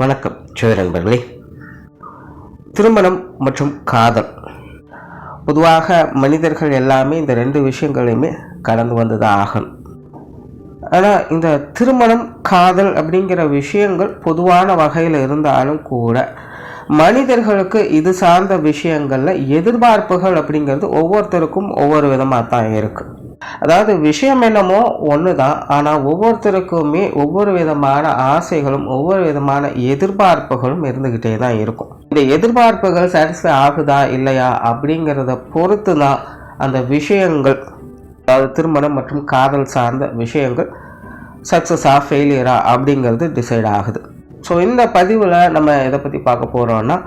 வணக்கம் நண்பர்களே. திருமணம் மற்றும் காதல், பொதுவாக மனிதர்கள் எல்லாமே இந்த ரெண்டு விஷயங்களையுமே கடந்து வந்துதான் ஆகணும். ஆனால் இந்த திருமணம் காதல் அப்படிங்கிற விஷயங்கள் பொதுவான வகையில் இருந்தாலும் கூட மனிதர்களுக்கு இது சார்ந்த விஷயங்களில் எதிர்பார்ப்புகள் அப்படிங்கிறது ஒவ்வொருத்தருக்கும் ஒவ்வொரு விதமாக தான் இருக்குது. அதாவது விஷயம் என்னமோ ஒன்று தான், ஆனால் ஒவ்வொருத்தருக்குமே ஒவ்வொரு விதமான ஆசைகளும் ஒவ்வொரு விதமான எதிர்பார்ப்புகளும் இருந்துக்கிட்டே தான் இருக்கும். இந்த எதிர்பார்ப்புகள் சாட்டிஸ்ஃபை ஆகுதா இல்லையா அப்படிங்கிறத பொறுத்து தான் அந்த விஷயங்கள், அதாவது திருமணம் மற்றும் காதல் சார்ந்த விஷயங்கள் சக்ஸஸா ஃபெயிலியரா அப்படிங்கிறது டிசைட் ஆகுது. ஸோ இந்த பதிவில் நம்ம எதை பற்றி பார்க்க போகிறோம்னா,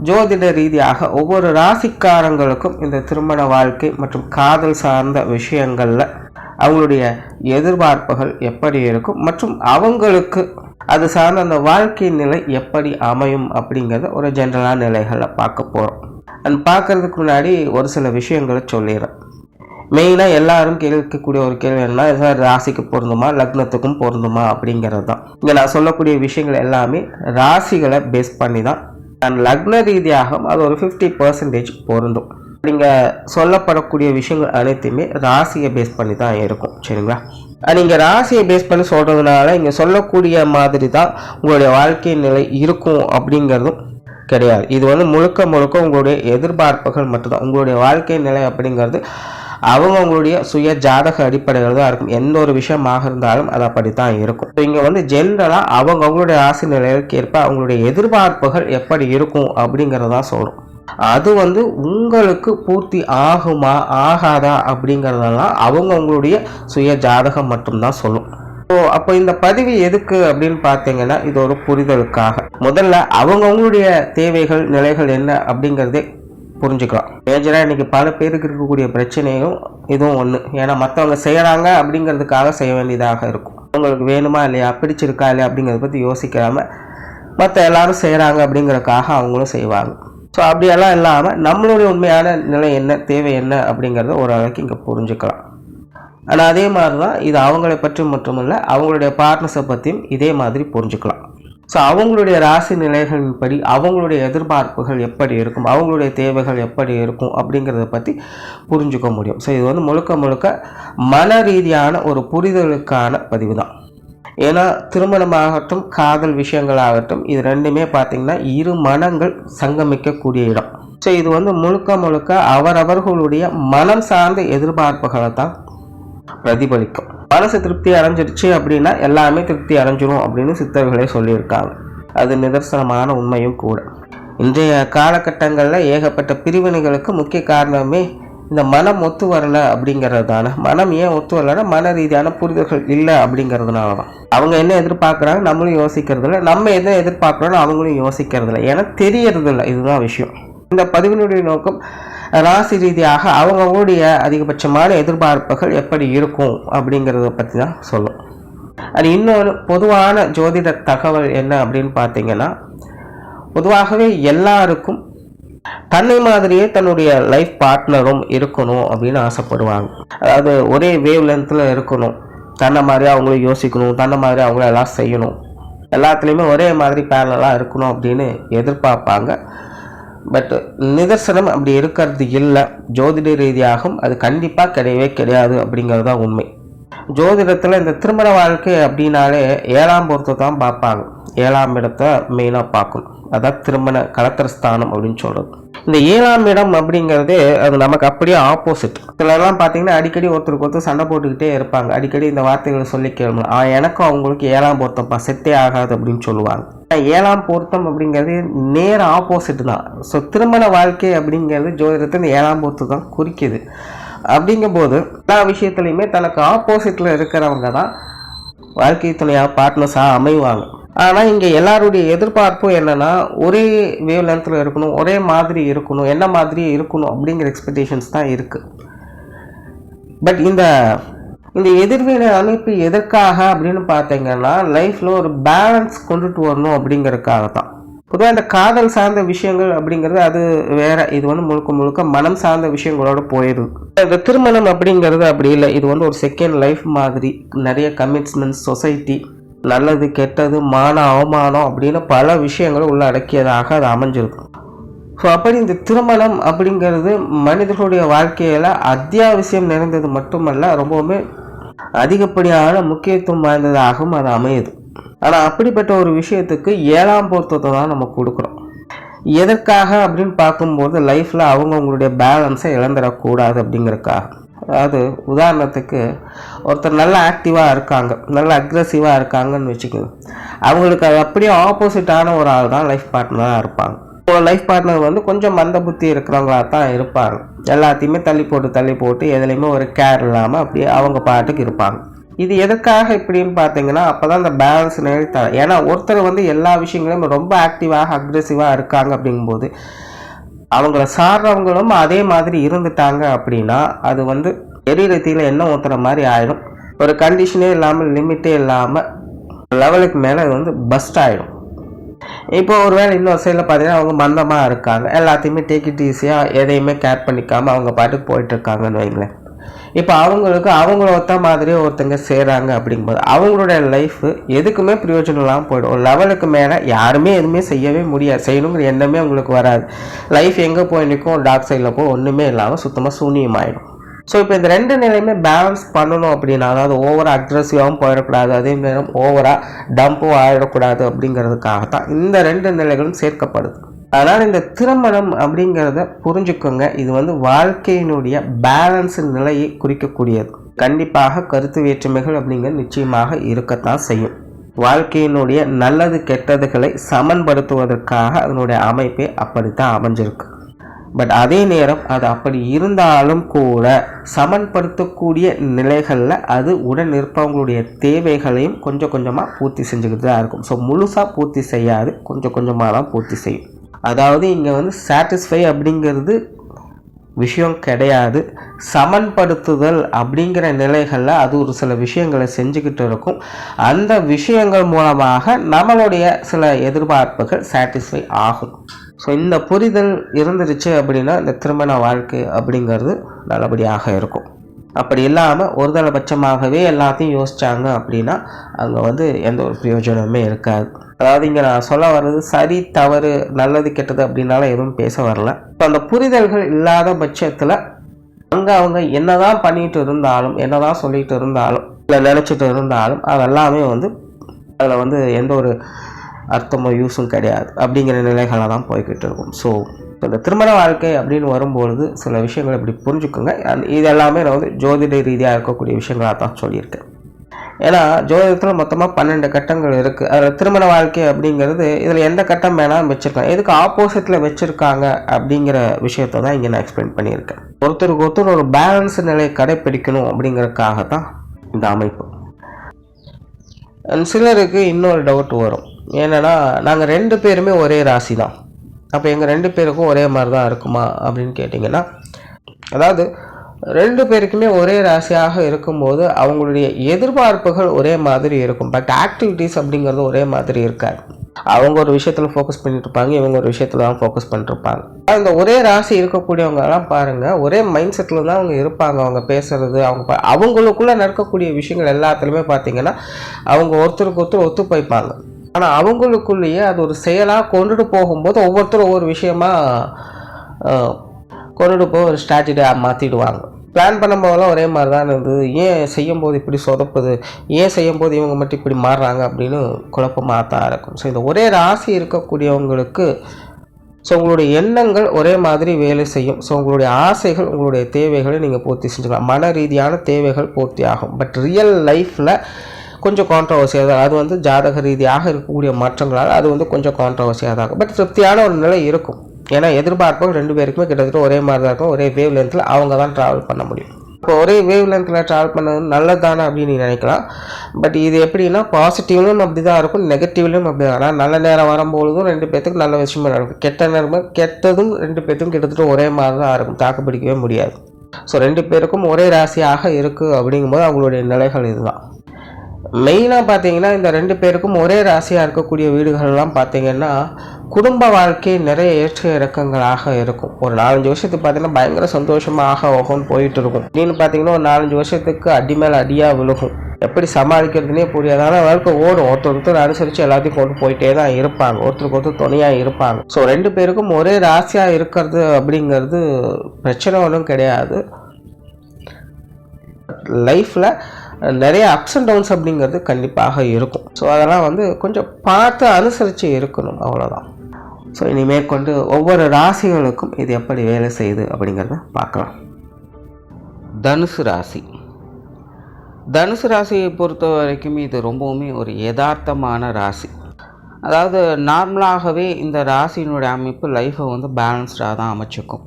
ஜோதிட ரீதியாக ஒவ்வொரு ராசிக்காரங்களுக்கும் இந்த திருமண வாழ்க்கை மற்றும் காதல் சார்ந்த விஷயங்களில் அவங்களுடைய எதிர்பார்ப்புகள் எப்படி இருக்கும் மற்றும் அவங்களுக்கு அது சார்ந்த அந்த வாழ்க்கை நிலை எப்படி அமையும் அப்படிங்கிறத ஒரு ஜென்ரலான நிலைகளில் பார்க்க போகிறோம். அண்ட் பார்க்கறதுக்கு முன்னாடி ஒரு சில விஷயங்களை சொல்லிடுறேன். மெயினாக எல்லாரும் கேட்கக்கூடிய ஒரு கேள்வி என்ன, சார் ராசிக்கு பொருந்துமா லக்னத்துக்கும் பொருந்துமா அப்படிங்கிறது தான். இங்கே நான் சொல்லக்கூடிய விஷயங்கள் எல்லாமே ராசிகளை பேஸ் பண்ணி தான், அண்ட் லக்ன ரீதியாக அது ஒரு 50% பொருந்தும். நீங்கள் சொல்லப்படக்கூடிய விஷயங்கள் அனைத்துமே ராசியை பேஸ் பண்ணி தான் இருக்கும், சரிங்களா? நீங்கள் ராசியை பேஸ் பண்ணி சொல்கிறதுனால இங்கே சொல்லக்கூடிய மாதிரி தான் உங்களுடைய வாழ்க்கை நிலை இருக்கும் அப்படிங்கிறதும் கிடையாது. இது முழுக்க முழுக்க உங்களுடைய எதிர்பார்ப்புகள் மட்டும்தான். உங்களுடைய வாழ்க்கை நிலை அப்படிங்கிறது அவங்களுடைய சுய ஜாதக அடிப்படையில் தான் இருக்கும். எந்த ஒரு விஷயமாக இருந்தாலும் அது அப்படித்தான் இருக்கும். இங்கே ஜென்ரலாக அவங்களுடைய ராசி நிலைகளுக்கு ஏற்ப அவங்களுடைய எதிர்பார்ப்புகள் எப்படி இருக்கும் அப்படிங்கிறதான் சொல்கிறோம். அது உங்களுக்கு பூர்த்தி ஆகுமா ஆகாதா அப்படிங்கிறதெல்லாம் அவங்களுடைய சுய ஜாதகம் மட்டும்தான் சொல்லும். அப்போ இந்த பதிவு எதுக்கு அப்படின்னு பார்த்தீங்கன்னா, இது ஒரு புரிதலுக்காக. முதல்ல அவங்களுடைய தேவைகள் நிலைகள் என்ன அப்படிங்கிறதே புரிஞ்சுக்கலாம். மேஜராக இன்றைக்கி பல பேருக்கு இருக்கக்கூடிய பிரச்சனையும் இதுவும் ஒன்று. ஏன்னா மற்றவங்க செய்கிறாங்க அப்படிங்கிறதுக்காக செய்ய வேண்டியதாக இருக்கும். அவங்களுக்கு வேணுமா இல்லையா, பிடிச்சிருக்கா இல்லையா அப்படிங்கிறத பற்றி யோசிக்காமல் மற்ற எல்லாரும் செய்கிறாங்க அப்படிங்கிறதுக்காக அவங்களும் செய்வாங்க. ஸோ அப்படியெல்லாம் இல்லாமல் நம்மளுடைய உண்மையான நிலை என்ன, தேவை என்ன அப்படிங்கிறத ஓரளவுக்கு இங்கே புரிஞ்சுக்கலாம். ஆனால் அதே மாதிரி தான் இது அவங்களை பற்றி மட்டுமில்லை, அவங்களுடைய பார்ட்னர்ஸை பற்றியும் இதே மாதிரி புரிஞ்சுக்கலாம். ஸோ அவங்களுடைய ராசி நிலைகளின்படி அவங்களுடைய எதிர்பார்ப்புகள் எப்படி இருக்கும், அவங்களுடைய தேவைகள் எப்படி இருக்கும் அப்படிங்கிறத பற்றி புரிஞ்சுக்க முடியும். ஸோ இது முழுக்க முழுக்க மன ரீதியான ஒரு புரிதலுக்கான பதிவு தான். ஏன்னா திருமணமாகட்டும் காதல் விஷயங்களாகட்டும் இது ரெண்டுமே பார்த்திங்கன்னா இரு மனங்கள் சங்கமிக்கக்கூடிய இடம். ஸோ இது முழுக்க முழுக்க அவரவர்களுடைய மனம் சார்ந்த எதிர்பார்ப்புகளை தான் பிரதிபலிக்கும். மனசு திருப்தி அடைஞ்சிருச்சு அப்படின்னா எல்லாமே திருப்தி அடைஞ்சிரும் அப்படின்னு சித்தர்களே சொல்லியிருக்காங்க. அது நிதர்சனமான உண்மையும் கூட. இன்றைய காலகட்டங்களில் ஏகப்பட்ட பிரிவினைகளுக்கு முக்கிய காரணமே இந்த மனம் ஒத்து வரலை அப்படிங்கிறது தானே. மனம் ஏன் ஒத்து வரலைன்னா மன ரீதியான புரிதல்கள் இல்லை அப்படிங்கிறதுனால தான். அவங்க என்ன எதிர்பார்க்குறாங்க நம்மளும் யோசிக்கிறதில்ல, நம்ம என்ன எதிர்பார்க்குறோன்னு அவங்களும் யோசிக்கிறதில்ல, ஏன்னா தெரியறதில்லை. இதுதான் விஷயம். இந்த பதிவினுடைய நோக்கம் ராசி ரீதியாக அவங்களுடைய அதிகபட்சமான எதிர்பார்ப்புகள் எப்படி இருக்கும் அப்படிங்கிறத பற்றி தான் சொல்லும். அது இன்னொரு பொதுவான ஜோதிட தகவல் என்ன அப்படின்னு பார்த்தீங்கன்னா, பொதுவாகவே எல்லாருக்கும் தன்னை மாதிரியே தன்னுடைய லைஃப் பார்ட்னரும் இருக்கணும் அப்படின்னு ஆசைப்படுவாங்க. அதாவது ஒரே வேவ் லென்த்தில் இருக்கணும், தன்னை மாதிரி அவங்களும் யோசிக்கணும், தன்னை மாதிரி அவங்கள எல்லாம் செய்யணும், எல்லாத்துலேயுமே ஒரே மாதிரி பேரலாக இருக்கணும் அப்படின்னு எதிர்பார்ப்பாங்க. பட் நிதர்சனம் அப்படி இருக்கிறது இல்லை. ஜோதிட ரீதியாகவும் அது கண்டிப்பாக கிடையவே கிடையாது அப்படிங்கிறது தான் உண்மை. ஜோதிடத்தில் இந்த திருமண வாழ்க்கை அப்படின்னாலே 7ஆம் பொருத்தத்தை தான் பார்ப்பாங்க. 7ஆம் இடத்தை மெயினாக பார்க்கணும். அதான் திருமண கலத்திரஸ்தானம் அப்படின்னு சொல்கிறது. இந்த 7ஆம் இடம் அப்படிங்கிறது அது நமக்கு அப்படியே ஆப்போசிட். சிலர்லாம் பார்த்தீங்கன்னா அடிக்கடி ஒருத்தருக்கு ஒருத்தர் சண்டை போட்டுக்கிட்டே இருப்பாங்க. அடிக்கடி இந்த வார்த்தைகளை சொல்லி கேள்வி, எனக்கும் அவங்களுக்கு 7ஆம் பொருத்தம்ப்பா செட்டே ஆகாது அப்படின்னு சொல்லுவாங்க. 7ஆம் பொருத்தம் அப்படிங்கிறது நேர ஆப்போசிட் தான். ஸோ திருமண வாழ்க்கை அப்படிங்கிறது ஜோதிடத்தில் இந்த 7ஆம் பொருத்தம் தான் குறிக்குது. அப்படிங்கும்போது எல்லா விஷயத்துலையுமே தனக்கு ஆப்போசிட்டில் இருக்கிறவங்க தான் வாழ்க்கை துணையாக பார்ட்னர்ஸாக அமைவாங்க. ஆனால் இங்கே எல்லாருடைய எதிர்பார்ப்பும் என்னென்னா ஒரே வேவ் லென்த்தில் இருக்கணும், ஒரே மாதிரி இருக்கணும், என்ன மாதிரி இருக்கணும் அப்படிங்கிற எக்ஸ்பெக்டேஷன்ஸ் தான் இருக்குது. பட் இந்த எதிர்வினை அமைப்பு எதற்காக அப்படின்னு பார்த்தீங்கன்னா, லைஃப்பில் ஒரு பேலன்ஸ் கொண்டுட்டு வரணும் அப்படிங்கிறதுக்காக தான். பொதுவாக இந்த காதல் சார்ந்த விஷயங்கள் அப்படிங்கிறது அது வேற. இது முழுக்க முழுக்க மனம் சார்ந்த விஷயங்களோட போயிடுது. இந்த திருமணம் அப்படிங்கிறது அப்படி இல்லை. இது ஒரு செகண்ட் லைஃப் மாதிரி. நிறைய கமிட்மெண்ட்ஸ், சொசைட்டி, நல்லது கெட்டது மான அவமானம் அப்படின்னு பல விஷயங்களும் உள்ள அடக்கியதாக அது அமைஞ்சிருக்கும். ஸோ அப்படி இந்த திருமணம் அப்படிங்கிறது மனிதர்களுடைய வாழ்க்கையில் அத்தியாவசியம் நிறைந்தது மட்டுமல்ல, ரொம்பவுமே அதிகப்படியான முக்கியத்துவம் வாய்ந்ததாகவும் அது அமையுது. ஆனால் அப்படிப்பட்ட ஒரு விஷயத்துக்கு 7ஆம் பொருத்தத்தை தான் நம்ம கொடுக்குறோம். எதற்காக அப்படின்னு பார்க்கும்போது லைஃப்பில் அவங்களுடைய பேலன்ஸை இழந்துடக்கூடாது அப்படிங்கிறதுக்காக. அதாவது உதாரணத்துக்கு ஒருத்தர் நல்லா ஆக்டிவாக இருக்காங்க, நல்லா அக்ரெசிவாக இருக்காங்கன்னு வச்சுக்கோங்க. அவங்களுக்கு அது அப்படியே ஆப்போசிட்டான ஒரு ஆள் தான் லைஃப் பார்ட்னராக இருப்பாங்க. லைஃப் பார்ட்னர் வந்து கொஞ்சம் மந்த புத்தி இருக்கிறவங்களா தான் இருப்பாங்க. எல்லாத்தையுமே தள்ளி போட்டு எதுலேயுமே ஒரு கேர் இல்லாமல் அப்படியே அவங்க பாட்டுக்கு இருப்பாங்க. இது எதுக்காக இப்படின்னு பார்த்தீங்கன்னா, அப்போ தான் இந்த பேலன்ஸ் நிலைத்தர. ஏன்னா ஒருத்தர் வந்து எல்லா விஷயங்களையும் ரொம்ப ஆக்டிவாக அக்ரெசிவாக இருக்காங்க அப்படிங்கும்போது அவங்கள சார்றவங்களும் அதே மாதிரி இருந்துட்டாங்க அப்படின்னா அது வந்து எரிரத்தியில் என்ன ஊற்றுற மாதிரி ஆகிடும். ஒரு கண்டிஷனே இல்லாமல் லிமிட்டே இல்லாமல் லெவலுக்கு மேலே அது வந்து பஸ்ட் ஆகிடும். இப்போ ஒரு வேளை இன்னொரு சைடில் பார்த்தீங்கன்னா அவங்க மந்தமாக இருக்காங்க, எல்லாத்தையுமே டேக் இட் ஈஸியாக எதையுமே கேர் பண்ணிக்காமல் அவங்க பாட்டுக்கு போயிட்டுருக்காங்கன்னு வைங்களேன். இப்போ அவங்களுக்கு அவங்கள ஒத்த மாதிரியே ஒருத்தங்க செய்கிறாங்க அப்படிங்கும்போது அவங்களுடைய லைஃப் எதுக்குமே பிரயோஜனம் இல்லாமல் போய்டும். ஒரு லெவலுக்கு மேலே யாருமே எதுவுமே செய்யவே முடியாது, செய்யணுங்கிற எண்ணமே அவங்களுக்கு வராது. லைஃப் எங்கே போய் நிற்கும், டார்க் சைடில் போய் ஒன்றுமே இல்லாமல் சுத்தமாக சூன்யமாயிடும். ஸோ இப்போ இந்த ரெண்டு நிலையுமே பேலன்ஸ் பண்ணணும் அப்படின்னா, அதாவது ஓவராக அக்ரெசிவாகவும் போயிடக்கூடாது, அதே நேரம் ஓவராக டம்பும் ஆகிடக்கூடாது அப்படிங்கிறதுக்காகத்தான் இந்த ரெண்டு நிலைகளும் சேர்க்கப்படுது. அதனால் இந்த திருமணம் அப்படிங்கிறத புரிஞ்சுக்கோங்க. இது வந்து வாழ்க்கையினுடைய பேலன்ஸ் நிலையை குறிக்கக்கூடியது. கண்டிப்பாக கருத்து வேற்றுமைகள் அப்படிங்கிறது நிச்சயமாக இருக்கத்தான் செய்யும். வாழ்க்கையினுடைய நல்லது கெட்டதுகளை சமன்படுத்துவதற்காக அதனுடைய அமைப்பே அப்படித்தான் அமைஞ்சிருக்கு. பட் அதே நேரம் அது அப்படி இருந்தாலும் கூட சமன்படுத்தக்கூடிய நிலைகளில் அது உடன் இருப்பவங்களுடைய தேவைகளையும் கொஞ்சம் கொஞ்சமாக பூர்த்தி செஞ்சுக்கிட்டு தான் இருக்கும். ஸோ முழுசாக பூர்த்தி செய்யாது, கொஞ்சம் கொஞ்சமாக தான் பூர்த்தி செய்யும். அதாவது இங்கே வந்து சாட்டிஸ்ஃபை அப்படிங்கிறது விஷயம் கிடையாது. சமன்படுத்துதல் அப்படிங்கிற நிலைகளில் அது ஒரு சில விஷயங்களை செஞ்சுக்கிட்டு இருக்கும். அந்த விஷயங்கள் மூலமாக நம்மளுடைய சில எதிர்பார்ப்புகள் சாட்டிஸ்ஃபை ஆகும். ஸோ இந்த புரிதல் இருந்துருச்சு அப்படின்னா இந்த திருமண வாழ்க்கை அப்படிங்கிறது நல்லபடியாக இருக்கும். அப்படி இல்லாமல் ஒருதலைபட்சமாகவே எல்லாத்தையும் யோசித்தாங்க அப்படின்னா அங்கே வந்து எந்த ஒரு பிரயோஜனமே இருக்காது. அதாவது இங்கே நான் சொல்ல வர்றது சரி தவறு நல்லது கெட்டது அப்படின்னால எதுவும் பேச வரல. இப்போ அந்த புரிதல்கள் இல்லாத பட்சத்தில் அங்கே அவங்க என்னதான் பண்ணிட்டு இருந்தாலும், என்னதான் சொல்லிட்டு இருந்தாலும், இல்லை நினச்சிட்டு இருந்தாலும் அதெல்லாமே வந்து அதில் வந்து எந்த ஒரு அர்த்தமோ யூஸும் கிடையாது அப்படிங்கிற நிலைகளை தான் போய்கிட்டு இருக்கும். ஸோ இந்த திருமண வாழ்க்கை அப்படின்னு வரும்பொழுது சில விஷயங்களை இப்படி புரிஞ்சுக்கோங்க. இது எல்லாமே நான் வந்து ஜோதிட ரீதியாக இருக்கக்கூடிய விஷயங்களாக தான் சொல்லியிருக்கேன். ஏன்னா ஜோதிடத்தில் மொத்தமாக 12 கட்டங்கள் இருக்குது. அதில் திருமண வாழ்க்கை அப்படிங்கிறது இதில் எந்த கட்டம் வேணாலும் வச்சுருக்காங்க, எதுக்கு ஆப்போசிட்டில் வச்சுருக்காங்க அப்படிங்கிற விஷயத்த தான் இங்கே நான் எக்ஸ்பிளைன் பண்ணியிருக்கேன். ஒருத்தருக்கு ஒருத்தர் ஒரு பேலன்ஸ் நிலையை கடைப்பிடிக்கணும் அப்படிங்கிறதுக்காக தான் இந்த அமைப்பு. சிலருக்கு இன்னொரு டவுட் வரும், என்னென்னா நாங்கள் 2 பேருமே ஒரே ராசி தான், அப்போ எங்கள் 2 பேருக்கும் ஒரே மாதிரி தான் இருக்குமா அப்படின்னு கேட்டிங்கன்னா, அதாவது 2 பேருக்குமே ஒரே ராசியாக இருக்கும்போது அவங்களுடைய எதிர்பார்ப்புகள் ஒரே மாதிரி இருக்கும். பட் ஆக்டிவிட்டீஸ் அப்படிங்கிறது ஒரே மாதிரி இருக்காது. அவங்க ஒரு விஷயத்தில் ஃபோக்கஸ் பண்ணிட்டு இருப்பாங்க, இவங்க ஒரு விஷயத்தில் தான் ஃபோக்கஸ் பண்ணிட்டுருப்பாங்க. அந்த ஒரே ராசி இருக்கக்கூடியவங்கலாம் பாருங்கள், ஒரே மைண்ட் செட்டில் தான் அவங்க இருப்பாங்க. அவங்க பேசுகிறது, அவங்களுக்குள்ளே நடக்கக்கூடிய விஷயங்கள் எல்லாத்துலேயுமே பார்த்திங்கன்னா அவங்க ஒருத்தருக்கு ஒருத்தர் ஒத்து போய்ப்பாங்க. ஆனால் அவங்களுக்குள்ளேயே அது ஒரு செயலாக கொண்டுட்டு போகும்போது ஒவ்வொருத்தரும் ஒவ்வொரு விஷயமா கொண்டுட்டு போய் ஒரு ஸ்ட்ராட்டஜியாக மாற்றிடுவாங்க. பிளான் பண்ணும்போதெல்லாம் ஒரே மாதிரி தான் இருந்தது, ஏன் செய்யும்போது இப்படி சொதப்புது, ஏன் செய்யும்போது இவங்க மட்டும் இப்படி மாறுறாங்க அப்படின்னு குழப்பமாக தான் இருக்கும். ஸோ இந்த ஒரே ராசி இருக்கக்கூடியவங்களுக்கு ஸோ உங்களுடைய எண்ணங்கள் ஒரே மாதிரி வேலை செய்யும். ஸோ உங்களுடைய ஆசைகள், உங்களுடைய தேவைகளை நீங்கள் பூர்த்தி செஞ்சுக்கலாம். மன ரீதியான தேவைகள் பூர்த்தி ஆகும். பட் ரியல் லைஃப்பில் கொஞ்சம் கான்ட்ரவர்சியாக தான், அது வந்து ஜாதக ரீதியாக இருக்கக்கூடிய மாற்றங்களால் அது வந்து கொஞ்சம் கான்ட்ரவர்சியாக தான் இருக்கும். பட் திருப்தியான ஒரு நிலை இருக்கும். ஏன்னா எதிர்பார்ப்புகள் 2 பேருக்குமே கிட்டத்தட்ட ஒரே மாதிரி தான் இருக்கும். ஒரே வேவ் லென்த்தில் அவங்க தான் ட்ராவல் பண்ண முடியும். இப்போ ஒரே வேவ் லென்த்தில் ட்ராவல் பண்ணது நல்லது தானே அப்படின்னு நினைக்கலாம். பட் இது எப்படின்னா பாசிட்டிவ்லையும் அப்படி தான் இருக்கும், நெகட்டிவ்லையும் அப்படி தான். ஆனால் நல்ல நேரம் வரும்பொழுதும் 2 பேர்த்துக்கும் நல்ல விஷயமா நடக்கும், கெட்ட நேரமும் கெட்டதும் 2 பேர்த்துக்கும் கிட்டத்தட்ட ஒரே மாதிரி தான் இருக்கும், தாக்குப்பிடிக்கவே முடியாது. ஸோ 2 பேருக்கும் ஒரே ராசியாக இருக்குது அப்படிங்கும்போது அவங்களுடைய நிலைகள் இதுதான். மெயினாக பார்த்தீங்கன்னா இந்த 2 பேருக்கும் ஒரே ராசியாக இருக்கக்கூடிய வீடுகள்லாம் பார்த்தீங்கன்னா குடும்ப வாழ்க்கை நிறைய ஏற்ற இறக்கங்களாக இருக்கும். ஒரு 4-5 வருஷத்துக்கு பார்த்தீங்கன்னா பயங்கர சந்தோஷமாக ஓகோன்னு போயிட்டு இருக்கும். அப்படின்னு பார்த்தீங்கன்னா ஒரு 4-5 வருஷத்துக்கு அடி மேலே அடியாக விழுகும். எப்படி சமாளிக்கிறதுனே புரியாது. ஆனால் வாழ்க்கை ஓடும், ஒருத்தர் அனுசரித்து எல்லாத்தையும் கொண்டு போயிட்டே தான் இருப்பாங்க, ஒருத்தருக்கு ஒருத்தர் துணையாக இருப்பாங்க. ஸோ 2 பேருக்கும் ஒரே ராசியாக இருக்கிறது அப்படிங்கிறது பிரச்சனை ஒன்றும் கிடையாது. லைஃப்பில் நிறைய அப்ஸ் அண்ட் டவுன்ஸ் அப்படிங்கிறது கண்டிப்பாக இருக்கும். ஸோ அதெல்லாம் கொஞ்சம் பார்த்து அனுசரித்து இருக்கணும், அவ்வளோதான். ஸோ இனிமேல் கொண்டு ஒவ்வொரு ராசிகளுக்கும் இது எப்படி வேலை செய்யுது அப்படிங்கிறத பார்க்கலாம். தனுசு ராசி. தனுசு ராசியை பொறுத்த வரைக்கும் இது ரொம்பவுமே ஒரு யதார்த்தமான ராசி. அதாவது நார்மலாகவே இந்த ராசியினுடைய அமைப்பு லைஃப்பை பேலன்ஸ்டாக தான் அமைச்சிக்கும்.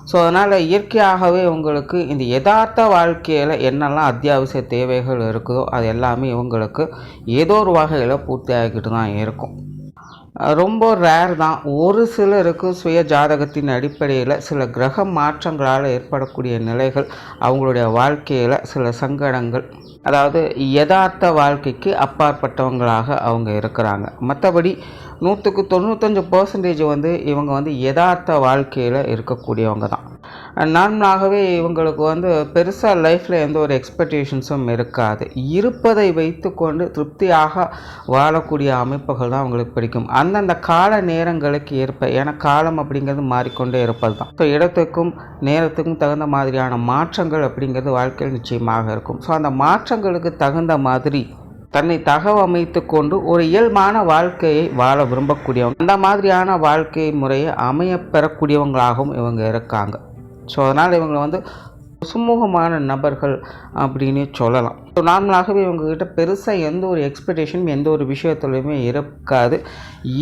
ஸோ அதனால் இயற்கையாகவே உங்களுக்கு இந்த யதார்த்த வாழ்க்கையில் என்னெல்லாம் அத்தியாவசிய தேவைகள் இருக்குதோ அது எல்லாமே இவங்களுக்கு ஏதோ ஒரு வகையில் பூர்த்தி ஆகிக்கிட்டு தான் இருக்கும். ரொம்ப ரேர் தான். ஒரு சிலருக்கு சுய ஜாதகத்தின் அடிப்படையில் சில கிரக மாற்றங்களால் ஏற்படக்கூடிய நிலைகள் அவங்களுடைய வாழ்க்கையில் சில சங்கடங்கள், அதாவது யதார்த்த வாழ்க்கைக்கு அப்பாற்பட்டவங்களாக அவங்க இருக்கிறாங்க. மற்றபடி 100% இவங்க யதார்த்த வாழ்க்கையில் இருக்கக்கூடியவங்க தான். நார்மலாகவே இவங்களுக்கு பெருசாக லைஃப்பில் எந்த ஒரு எக்ஸ்பெக்டேஷன்ஸும் இருக்காது. இருப்பதை வைத்து கொண்டு திருப்தியாக வாழக்கூடிய அமைப்புகள் தான் அவங்களுக்கு பிடிக்கும். அந்தந்த கால நேரங்களுக்கு ஏற்ப, ஏன்னா காலம் அப்படிங்கிறது மாறிக்கொண்டே இருப்பது தான். ஸோ இடத்துக்கும் நேரத்துக்கும் தகுந்த மாதிரியான மாற்றங்கள் அப்படிங்கிறது வாழ்க்கையில் நிச்சயமாக இருக்கும். ஸோ அந்த மாற்றங்களுக்கு தகுந்த மாதிரி தன்னை தகவமைத்து கொண்டு ஒரு இயல்பான வாழ்க்கையை வாழ விரும்பக்கூடியவங்க, அந்த மாதிரியான வாழ்க்கை முறையை அமைய பெறக்கூடியவங்களாகவும் இவங்க இருக்காங்க. ஸோ அதனால் இவங்க சுமூகமான நபர்கள் அப்படின்னு சொல்லலாம். ஸோ நார்மலாகவே இவங்ககிட்ட பெருசாக எந்த ஒரு எக்ஸ்பெக்டேஷனும் எந்த ஒரு விஷயத்துலையுமே இருக்காது.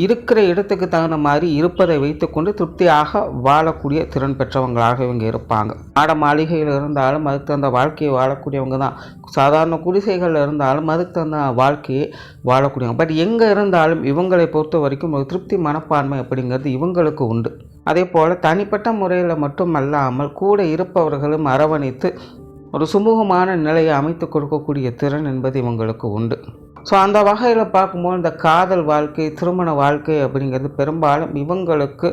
இருக்கிற இடத்துக்கு தகுந்த மாதிரி இருப்பதை வைத்துக்கொண்டு திருப்தியாக வாழக்கூடிய திறன் பெற்றவங்களாக இவங்க இருப்பாங்க. மாட மாளிகையில் இருந்தாலும் அதுக்கு தகுந்த வாழ்க்கையை வாழக்கூடியவங்க தான். சாதாரண குடிசைகள் இருந்தாலும் அதுக்கு தகுந்த வாழ்க்கையை வாழக்கூடியவங்க. பட் எங்கே இருந்தாலும் இவங்களை பொறுத்த வரைக்கும் ஒரு திருப்தி மனப்பான்மை அப்படிங்கிறது இவங்களுக்கு உண்டு. அதே போல் தனிப்பட்ட முறையில் மட்டும் அல்லாமல் கூட இருப்பவர்களும் அரவணைத்து ஒரு சுமூகமான நிலையை அமைத்து கொடுக்கக்கூடிய திறன் என்பது இவங்களுக்கு உண்டு. ஸோ அந்த வகையில் பார்க்கும்போது இந்த காதல் வாழ்க்கை, திருமண வாழ்க்கை அப்படிங்கிறது பெரும்பாலும் இவங்களுக்கு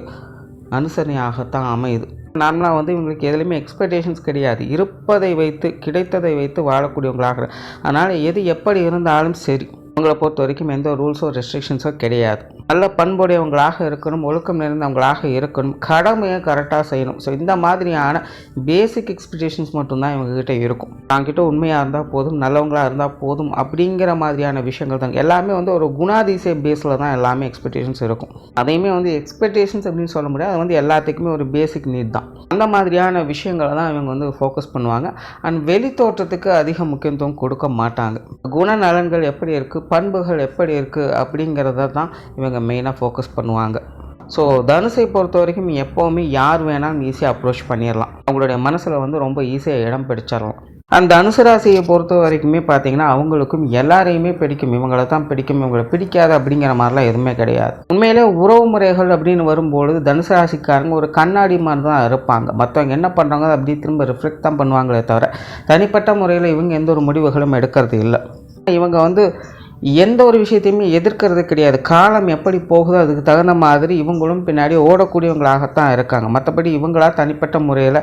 அனுசரணையாகத்தான் அமையுது. நார்மலாக இவங்களுக்கு எதுலையுமே எக்ஸ்பெக்டேஷன்ஸ் கிடையாது. இருப்பதை வைத்து கிடைத்ததை வைத்து வாழக்கூடியவங்களாக. அதனால் எது எப்படி இருந்தாலும் சரி, அவங்கள பொறுத்த வரைக்கும் எந்த ரூல்ஸோ ரெஸ்ட்ரிக்ஷன்ஸோ கிடையாது. நல்ல பண்புடையவங்களாக இருக்கணும், ஒழுக்கம் நிறைந்தவங்களாக இருக்கணும், கடமையை கரெக்டாக செய்யணும். ஸோ இந்த மாதிரியான பேசிக் எக்ஸ்பெக்டேஷன்ஸ் மட்டும்தான் இவங்ககிட்ட இருக்கும். தாங்கிட்ட உண்மையாக இருந்தால் போதும், நல்லவங்களாக இருந்தால் போதும் அப்படிங்கிற மாதிரியான விஷயங்கள் தான். எல்லாமே ஒரு குணாதிசய பேஸில் தான் எல்லாமே எக்ஸ்பெக்டேஷன்ஸ் இருக்கும். அதையுமே எக்ஸ்பெக்டேஷன்ஸ் அப்படின்னு சொல்ல முடியாது. அது எல்லாத்துக்குமே ஒரு பேசிக் நீட் தான். அந்த மாதிரியான விஷயங்களை தான் இவங்க ஃபோக்கஸ் பண்ணுவாங்க. அண்ட் வெளி தோற்றத்துக்கு அதிக முக்கியத்துவம் கொடுக்க மாட்டாங்க. குணநலன்கள் எப்படி இருக்குது, பண்புகள் எப்படி இருக்குது அப்படிங்கிறத தான் இவங்க மெயினாக ஃபோக்கஸ் பண்ணுவாங்க. ஸோ தனுசை பொறுத்த வரைக்கும் எப்போவுமே யார் வேணாலும் ஈஸியாக அப்ரோச் பண்ணிடலாம். அவங்களுடைய மனசில் ரொம்ப ஈஸியாக இடம் பிடிச்சிடலாம். அந்த தனுசு ராசியை பொறுத்த வரைக்குமே பார்த்திங்கன்னா அவங்களுக்கும் எல்லாரையுமே பிடிக்கும். இவங்களை தான் பிடிக்கும், இவங்களை பிடிக்காது அப்படிங்கிற மாதிரிலாம் எதுவுமே கிடையாது. உண்மையிலே உறவு முறைகள் அப்படின்னு வரும்பொழுது தனுசு ராசிக்காரங்க ஒரு கண்ணாடி மாதிரி தான் இருப்பாங்க. மற்றவங்க என்ன பண்ணுறாங்க அப்படி திரும்ப ரிஃப்ளெக்ட் தான் பண்ணுவாங்களே தவிர தனிப்பட்ட முறையில் இவங்க எந்த ஒரு முடிவுகளும் எடுக்கிறது இல்லை. இவங்க எந்த ஒரு விஷயத்தையுமே எதிர்க்கிறது கிடையாது. காலம் எப்படி போகுதோ அதுக்கு தகுந்த மாதிரி இவங்களும் பின்னாடி ஓடக்கூடியவங்களாகத்தான் இருக்காங்க. மற்றபடி இவங்களா தனிப்பட்ட முறையில்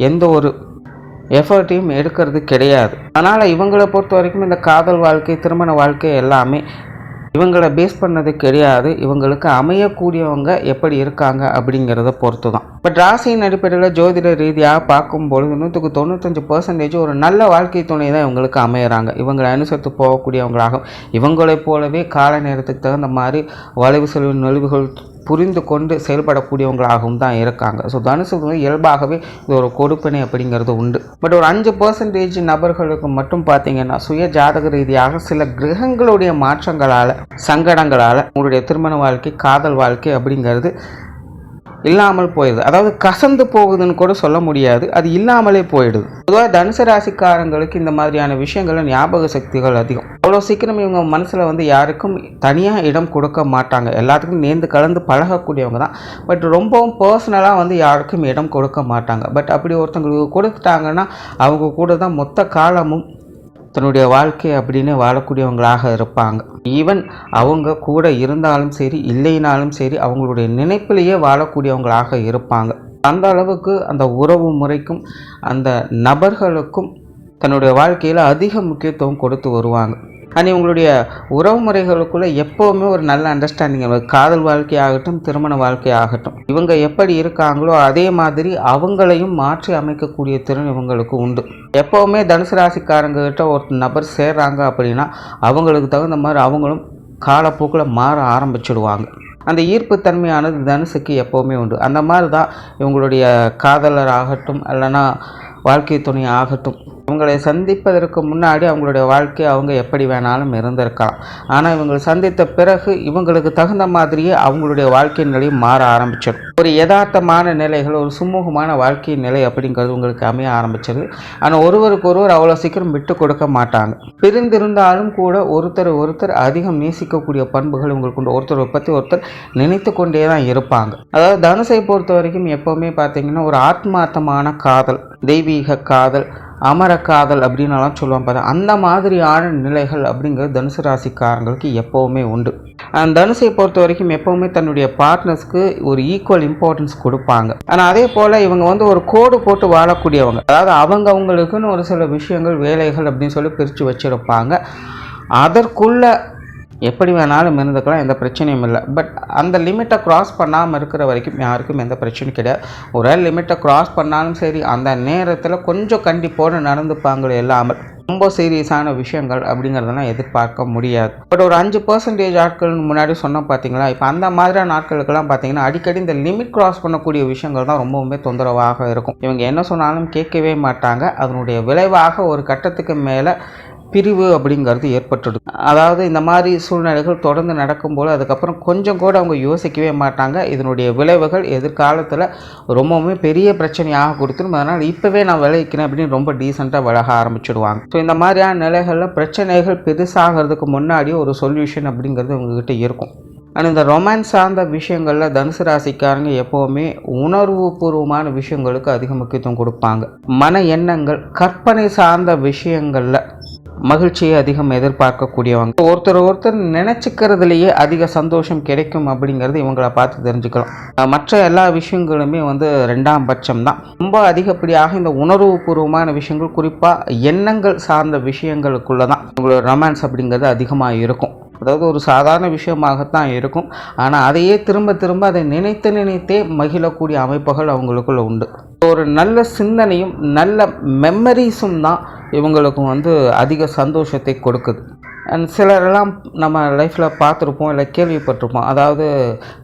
எந்த ஒரு எஃபர்ட்டையும் எடுக்கிறது கிடையாது. அதனால் இவங்களை பொறுத்த வரைக்கும் இந்த காதல் வாழ்க்கை, திருமண வாழ்க்கை எல்லாமே இவங்களை பேஸ் பண்ணது கிடையாது. இவங்களுக்கு அமையக்கூடியவங்க எப்படி இருக்காங்க அப்படிங்கிறத பொறுத்து தான். பட் ராசியின் அடிப்படையில் ஜோதிட ரீதியாக பார்க்கும்பொழுது 195% ஒரு நல்ல வாழ்க்கை துணை தான் இவங்களுக்கு அமையிறாங்க. இவங்களை அனுசரித்து போகக்கூடியவங்களாகவும் இவங்களைப் போலவே கால நேரத்துக்கு தகுந்த மாதிரி வளைவு செலவு நெளிவுகள் புரிந்து கொண்டு செயல்படக்கூடியவங்களாகவும் தான் இருக்காங்க. ஸோ தனுசு இயல்பாகவே இது ஒரு கொடுப்பினை அப்படிங்கிறது உண்டு. பட் ஒரு 5% நபர்களுக்கு மட்டும் பார்த்தீங்கன்னா சுய ஜாதக ரீதியாக சில கிரகங்களுடைய மாற்றங்களால், சங்கடங்களால் உங்களுடைய திருமண வாழ்க்கை, காதல் வாழ்க்கை அப்படிங்கிறது இல்லாமல் போயிடுது. அதாவது கசந்து போகுதுன்னு கூட சொல்ல முடியாது, அது இல்லாமலே போயிடுது. பொதுவாக தனுசு ராசிக்காரங்களுக்கு இந்த மாதிரியான விஷயங்கள் ஞாபக சக்திகள் அதிகம். அவ்வளோ சீக்கிரம் இவங்க மனசில் யாருக்கும் தனியாக இடம் கொடுக்க மாட்டாங்க. எல்லாத்துக்கும் நேர்ந்து கலந்து பழகக்கூடியவங்க தான். பட் ரொம்பவும் பர்சனலாக யாருக்கும் இடம் கொடுக்க மாட்டாங்க. பட் அப்படி ஒருத்தங்களுக்கு கொடுத்துட்டாங்கன்னா அவங்க கூட தான் மொத்த காலமும் தன்னுடைய வாழ்க்கை அப்படின்னு வாழக்கூடியவங்களாக இருப்பாங்க. ஈவன் அவங்க கூட இருந்தாலும் சரி இல்லைனாலும் சரி அவங்களுடைய நினைப்பிலேயே வாழக்கூடியவங்களாக இருப்பாங்க. அந்த அளவுக்கு அந்த உறவு முறைக்கும் அந்த நபர்களுக்கும் தன்னுடைய வாழ்க்கையில் அதிக முக்கியத்துவம் கொடுத்து வருவாங்க. அண்ட் உங்களுடைய உறவு முறைகளுக்குள்ளே எப்போவுமே ஒரு நல்ல அண்டர்ஸ்டாண்டிங், காதல் வாழ்க்கையாகட்டும் திருமண வாழ்க்கையாகட்டும், இவங்க எப்படி இருக்காங்களோ அதே மாதிரி அவங்களையும் மாற்றி அமைக்கக்கூடிய திறன் இவங்களுக்கு உண்டு. எப்போவுமே தனுசு ராசிக்காரங்கிட்ட ஒரு நபர் சேர்றாங்க அப்படின்னா அவங்களுக்கு தகுந்த மாதிரி அவங்களும் காலப்போக்கில் மாற ஆரம்பிச்சிடுவாங்க. அந்த ஈர்ப்பு தன்மையானது தனுசுக்கு எப்போவுமே உண்டு. அந்த மாதிரி தான் இவங்களுடைய காதலர் ஆகட்டும் இல்லைன்னா வாழ்க்கை துணை ஆகட்டும், இவங்களை சந்திப்பதற்கு முன்னாடி அவங்களுடைய வாழ்க்கை அவங்க எப்படி வேணாலும் இருந்திருக்கலாம். ஆனால் இவங்களை சந்தித்த பிறகு இவங்களுக்கு தகுந்த மாதிரியே அவங்களுடைய வாழ்க்கை நிலையும் மாற ஆரம்பிச்சிடும். ஒரு யதார்த்தமான நிலைகள், ஒரு சுமூகமான வாழ்க்கை நிலை அப்படிங்கிறது உங்களுக்கு அமைய ஆரம்பிச்சது. ஆனால் ஒருவருக்கு ஒருவர் அவ்வளோ சீக்கிரம் விட்டு கொடுக்க மாட்டாங்க. பிரிந்திருந்தாலும் கூட ஒருத்தர் அதிகம் நேசிக்கக்கூடிய பண்புகள் உங்களுக்கு உண்டு. ஒருத்தரை பற்றி ஒருத்தர் நினைத்து கொண்டே தான் இருப்பாங்க. அதாவது தனுசை பொறுத்த வரைக்கும் எப்போவுமே பார்த்தீங்கன்னா ஒரு ஆத்மார்த்தமான காதல், தெய்வீக காதல், அமர காதல் அப்படின்னுலாம் சொல்லுவாங்க. பார்த்தா அந்த மாதிரியான நிலைகள் அப்படிங்கிறது தனுசு ராசிக்காரங்களுக்கு எப்போவுமே உண்டு. தனுசை பொறுத்த வரைக்கும் எப்போவுமே தன்னுடைய பார்ட்னர்ஸ்க்கு ஒரு ஈக்குவல் இம்பார்ட்டன்ஸ் கொடுப்பாங்க. ஆனால் அதே போல் இவங்க ஒரு கோடு போட்டு வாழக்கூடியவங்க. அதாவது அவங்களுக்குன்னு ஒரு சில விஷயங்கள், வேலைகள் அப்படின்னு சொல்லி பிரித்து வச்சுருப்பாங்க. அதற்குள்ள எப்படி வேணாலும் இருந்துக்கலாம், எந்த பிரச்சனையும் இல்லை. பட் அந்த லிமிட்டை க்ராஸ் பண்ணாமல் இருக்கிற வரைக்கும் யாருக்கும் எந்த பிரச்சனையும் கிடையாது. ஒரு லிமிட்டை க்ராஸ் பண்ணாலும் சரி, அந்த நேரத்தில் கொஞ்சம் கண்டிப்போடு நடந்துப்பாங்களே இல்லாமல் ரொம்ப சீரியஸான விஷயங்கள் அப்படிங்கிறதெல்லாம் எதிர்பார்க்க முடியாது. பட் ஒரு 5% ஆட்கள் முன்னாடி சொன்னால் பார்த்தீங்களா, இப்போ அந்த மாதிரியான நாட்களுக்கெல்லாம் பார்த்தீங்கன்னா அடிக்கடி இந்த லிமிட் க்ராஸ் பண்ணக்கூடிய விஷயங்கள் தான் ரொம்பவுமே தொந்தரவாக இருக்கும். இவங்க என்ன சொன்னாலும் கேட்கவே மாட்டாங்க. அதனுடைய விளைவாக ஒரு கட்டத்துக்கு மேலே பிரிவு அப்படிங்கிறது ஏற்பட்டுடுது. அதாவது இந்த மாதிரி சூழ்நிலைகள் தொடர்ந்து நடக்கும்போது அதுக்கப்புறம் கொஞ்சம் கூட அவங்க யோசிக்கவே மாட்டாங்க. இதனுடைய விளைவுகள் எதிர்காலத்தில் ரொம்பவுமே பெரிய பிரச்சனையாக கொடுத்துரும். அதனால் இப்போவே நான் விளைவிக்கிறேன் அப்படின்னு ரொம்ப டீசெண்டாக விலக ஆரம்பிச்சிடுவாங்க. ஸோ இந்த மாதிரியான நிலைகளில் பிரச்சனைகள் பெருசாகிறதுக்கு முன்னாடி ஒரு சொல்யூஷன் அப்படிங்கிறது உங்ககிட்ட இருக்கும். ஆனால் இந்த ரொமான்ஸ் சார்ந்த விஷயங்களில் தனுசு ராசிக்காரங்க எப்போவுமே உணர்வு பூர்வமான விஷயங்களுக்கு அதிக முக்கியத்துவம் கொடுப்பாங்க. மன எண்ணங்கள், கற்பனை சார்ந்த விஷயங்களில் மகிழ்ச்சியை அதிகம் எதிர்பார்க்கக்கூடியவங்க. ஒருத்தர் நினச்சிக்கிறதுலையே அதிக சந்தோஷம் கிடைக்கும் அப்படிங்கிறது இவங்களை பார்த்து தெரிஞ்சுக்கலாம். மற்ற எல்லா விஷயங்களுமே 2ஆம் பட்சம் தான். ரொம்ப அதிகப்படியாக இந்த உணர்வு பூர்வமான விஷயங்கள், குறிப்பாக எண்ணங்கள் சார்ந்த விஷயங்களுக்குள்ள தான் உங்களோட ரொமான்ஸ் அப்படிங்கிறது அதிகமாக இருக்கும். அதாவது ஒரு சாதாரண விஷயமாகத்தான் இருக்கும். ஆனால் அதையே திரும்ப அதை நினைத்தே மகிழக்கூடிய அமைப்புகள் அவங்களுக்குள்ள உண்டு. ஒரு நல்ல சிந்தனையும் நல்ல மெமரிஸும் தான் இவங்களுக்கு அதிக சந்தோஷத்தை கொடுக்குது. அண்ட் சிலரெல்லாம் நம்ம லைஃப்பில் பார்த்துருப்போம், இல்லை கேள்விப்பட்டிருப்போம். அதாவது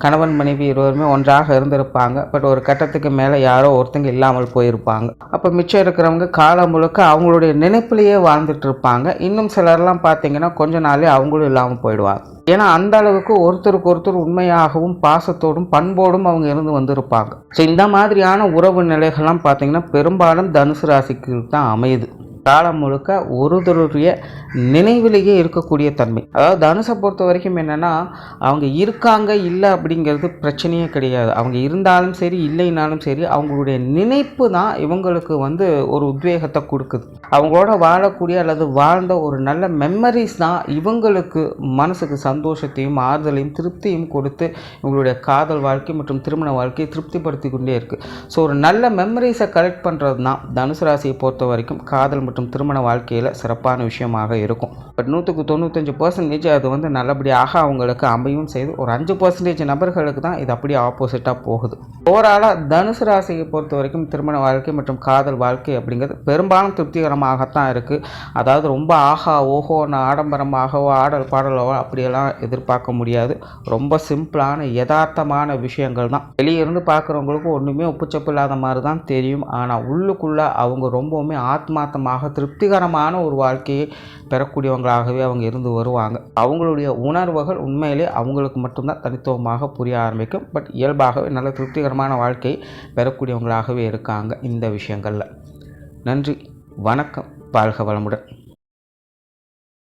கணவன் மனைவி இருவருமே ஒன்றாக இருந்திருப்பாங்க. பட் ஒரு கட்டத்துக்கு மேலே யாரோ ஒருத்தங்க இல்லாமல் போயிருப்பாங்க. அப்போ மிச்சம் இருக்கிறவங்க காலம் முழுக்க அவங்களுடைய நினைப்பிலேயே வாழ்ந்துட்டு இருப்பாங்க. இன்னும் சிலர்லாம் பார்த்தீங்கன்னா கொஞ்ச நாளே அவங்களும் இல்லாமல் போயிடுவாங்க. ஏன்னா அந்த அளவுக்கு ஒருத்தருக்கு ஒருத்தர் உண்மையாகவும் பாசத்தோடும் பண்போடும் அவங்க இருந்து வந்திருப்பாங்க. ஸோ இந்த மாதிரியான உறவு நிலைகள்லாம் பார்த்தீங்கன்னா பெரும்பாலும் தனுசு ராசிக்கு தான் அமையுது. காலம் முழுக்க ஒருத்தருடைய நினைவிலேயே இருக்கக்கூடிய தன்மை. அதாவது தனுசை பொறுத்த வரைக்கும் என்னென்னா, அவங்க இருக்காங்க இல்லை அப்படிங்கிறது பிரச்சனையே கிடையாது. அவங்க இருந்தாலும் சரி இல்லைனாலும் சரி அவங்களுடைய நினைப்பு தான் இவங்களுக்கு ஒரு உத்வேகத்தை கொடுக்குது. அவங்களோட வாழக்கூடிய அல்லது வாழ்ந்த ஒரு நல்ல மெமரிஸ் தான் இவங்களுக்கு மனசுக்கு சந்தோஷத்தையும் ஆறுதலையும் திருப்தியும் கொடுத்து இவங்களுடைய காதல் வாழ்க்கை மற்றும் திருமண வாழ்க்கையை திருப்திப்படுத்தி கொண்டே இருக்குது. ஸோ ஒரு நல்ல மெமரிஸை கலெக்ட் பண்ணுறது தான் தனுசு ராசியை பொறுத்த வரைக்கும் காதல் மற்றும் திருமண வாழ்க்கையில் சிறப்பான விஷயமாக இருக்கும். பட் 195% அது நல்லபடியாக அவங்களுக்கு அமையும் செய்து, ஒரு 5% நபர்களுக்கு தான் இது அப்படியே ஆப்போசிட்டாக போகுது. ஓவராலாக தனுசு ராசியை பொறுத்த வரைக்கும் திருமண வாழ்க்கை மற்றும் காதல் வாழ்க்கை அப்படிங்கிறது பெரும்பாலும் திருப்திகரமாகத்தான் இருக்குது. அதாவது ரொம்ப ஆஹா ஓஹோன்னு ஆடம்பரமாகவோ ஆடல் பாடலோ அப்படியெல்லாம் எதிர்பார்க்க முடியாது. ரொம்ப சிம்பிளான யதார்த்தமான விஷயங்கள் தான். வெளியிருந்து பார்க்குறவங்களுக்கு ஒன்றுமே உப்புச்சப்பு இல்லாத மாதிரி தான் தெரியும். ஆனால் உள்ளுக்குள்ளே அவங்க ரொம்பவுமே ஆத்மார்த்தமாக திருப்திகரமான ஒரு வாழ்க்கையை பெறக்கூடியவங்களாகவே அவங்க இருந்து வருவாங்க. அவங்களுடைய உணர்வுகள் உண்மையிலே அவங்களுக்கு மட்டும்தான் தனித்துவமாக புரிய ஆரம்பிக்கும். பட் இயல்பாகவே நல்ல திருப்திகரமான வாழ்க்கையை பெறக்கூடியவங்களாகவே இருக்காங்க இந்த விஷயங்களில். நன்றி, வணக்கம், வாழ்க வளமுடன்.